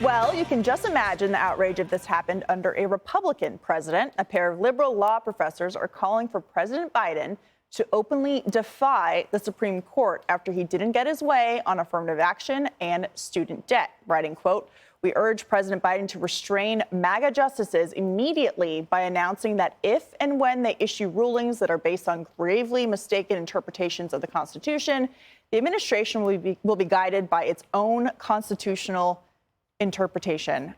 Well, you can just imagine the outrage if this happened under a Republican president. A pair of liberal law professors are calling for President Biden to openly defy the Supreme Court after he didn't get his way on affirmative action and student debt, writing, quote, "We urge President Biden to restrain MAGA justices immediately by announcing that if and when they issue rulings that are based on gravely mistaken interpretations of the Constitution, the administration will be guided by its own constitutional interpretation."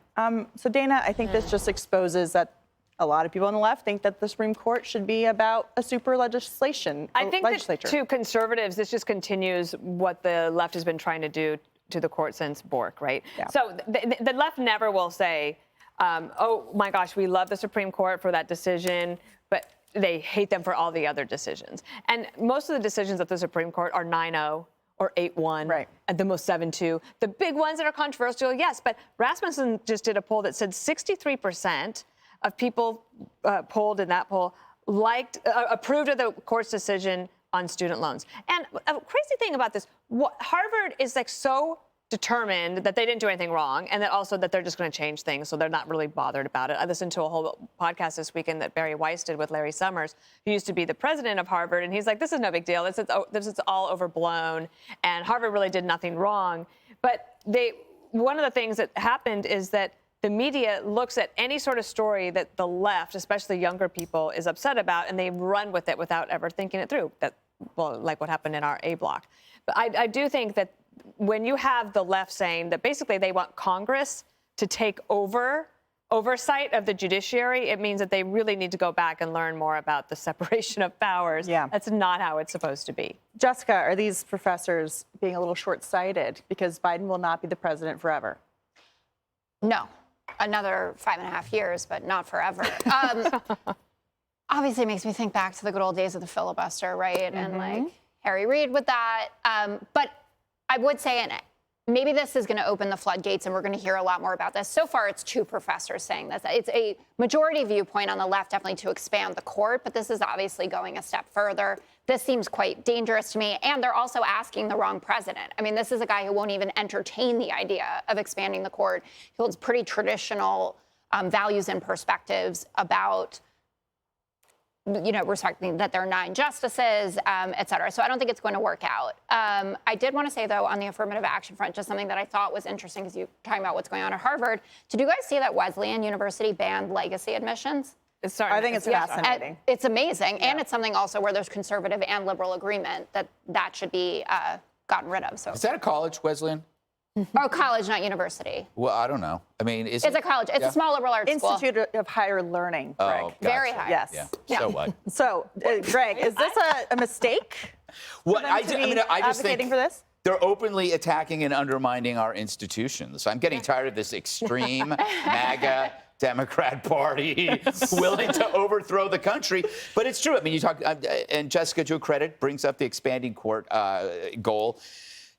So, Dana, I think this just exposes that a lot of people on the left think that the Supreme Court should be about a super legislation. I think that to conservatives, this just continues what the left has been trying to do to the court since Bork, right? Yeah. So the left never will say, oh, my gosh, we love the Supreme Court for that decision, but they hate them for all the other decisions. And most of the decisions of the Supreme Court are 9-0 or 8-1, right, at the most 7-2. The big ones that are controversial, yes, but Rasmussen just did a poll that said 63% of people polled in that poll approved of the court's decision on student loans. And a crazy thing about this, Harvard is like so determined that they didn't do anything wrong, and that also that they're just going to change things, so they're not really bothered about it. I listened to a whole podcast this weekend that Barry Weiss did with Larry Summers, who used to be the president of Harvard, and he's like, this is no big deal. This is all overblown, and Harvard really did nothing wrong. But one of the things that happened is that the media looks at any sort of story that the left, especially younger people, is upset about, and they run with it without ever thinking it through. Like what happened in our A block. But I do think that when you have the left saying that basically they want Congress to take oversight of the judiciary, it means that they really need to go back and learn more about the separation of powers. Yeah. That's not how it's supposed to be. Jessica, are these professors being a little short-sighted because Biden will not be the president forever? No. Another 5.5 years, but not forever. Obviously, it makes me think back to the good old days of the filibuster, right? Mm-hmm. And like Harry Reid with that. But I would say, and maybe this is going to open the floodgates, and we're going to hear a lot more about this. So far, it's two professors saying this. It's a majority viewpoint on the left, definitely to expand the court, but this is obviously going a step further. This seems quite dangerous to me. And they're also asking the wrong president. I mean, this is a guy who won't even entertain the idea of expanding the court. He holds pretty traditional values and perspectives about, respecting that there are 9 justices, et cetera. So I don't think it's going to work out. I did want to say, though, on the affirmative action front, just something that I thought was interesting, because you're talking about what's going on at Harvard. Did you guys see that Wesleyan University banned legacy admissions? I think it's fascinating. It's amazing. Yeah. And it's something also where there's conservative and liberal agreement that should be gotten rid of. So is that a college, Wesleyan? Oh, college, not university. Well, I don't know. I mean, it's a college. It's a small liberal arts school. Institute of Higher Learning, Greg. Oh, gotcha. Very high. Yes. Yeah. So what? So, Greg, is this a mistake? What I just think for this? They're openly attacking and undermining our institutions. I'm getting tired of this extreme MAGA Democrat Party willing to overthrow the country. But it's true. I mean, you talk, and Jessica, to her credit, brings up the expanding court goal.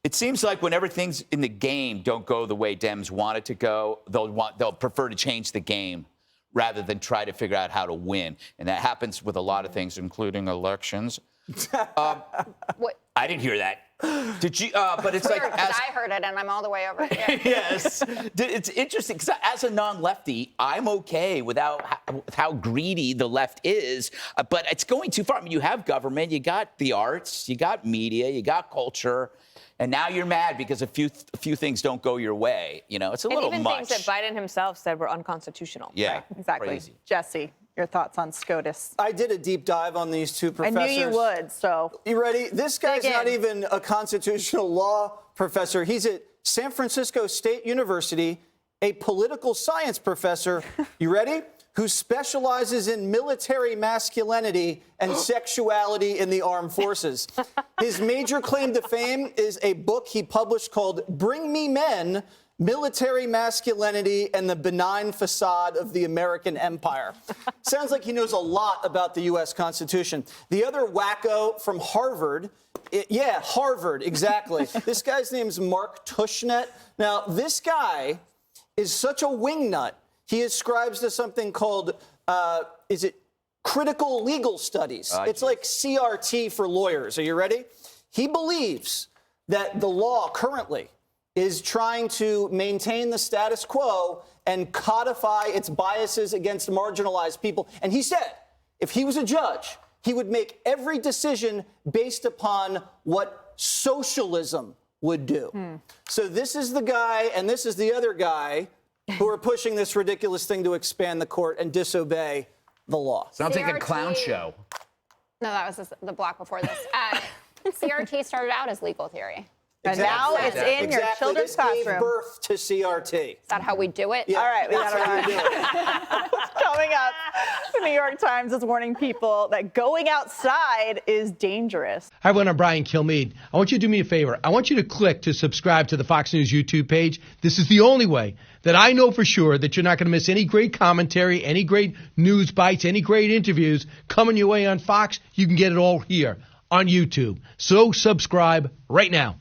It seems like whenever things in the game don't go the way Dems want it to go, they'll prefer to change the game rather than try to figure out how to win. And that happens with a lot of things, including elections. What? I didn't hear that. Did you? But it's like I heard it, and I'm all the way over here. Yes, it's interesting because as a non-lefty, I'm okay with how greedy the left is, but it's going too far. I mean, you have government, you got the arts, you got media, you got culture. And now you're mad because a few things don't go your way. You know, it's a little much. And even things that Biden himself said were unconstitutional. Yeah, right, exactly. Crazy. Jesse, your thoughts on SCOTUS? I did a deep dive on these two professors. I knew you would, so. You ready? This guy's not even a constitutional law professor. He's at San Francisco State University, a political science professor. You ready? Who specializes in military masculinity and sexuality in the armed forces. His major claim to fame is a book he published called Bring Me Men, Military Masculinity and the Benign Facade of the American Empire. Sounds like he knows a lot about the U.S. Constitution. The other wacko from Harvard, Harvard, exactly. This guy's name's Mark Tushnet. Now, this guy is such a wingnut. He ascribes to something called, critical legal studies? It's like CRT for lawyers. Are you ready? He believes that the law currently is trying to maintain the status quo and codify its biases against marginalized people. And he said if he was a judge, he would make every decision based upon what socialism would do. So this is the guy and this is the other guy who are pushing this ridiculous thing to expand the court and disobey the law. Sounds like a clown show. No, that was the block before this. CRT started out as legal theory. And now it's in your children's this classroom. gave birth to CRT. Is that how we do it? Yeah, All right, we that's got how to you do it. Coming up, the New York Times is warning people that going outside is dangerous. Hi, everyone. I'm Brian Kilmeade. I want you to do me a favor. I want you to click to subscribe to the Fox News YouTube page. This is the only way that I know for sure that you're not going to miss any great commentary, any great news bites, any great interviews coming your way on Fox. You can get it all here on YouTube. So subscribe right now.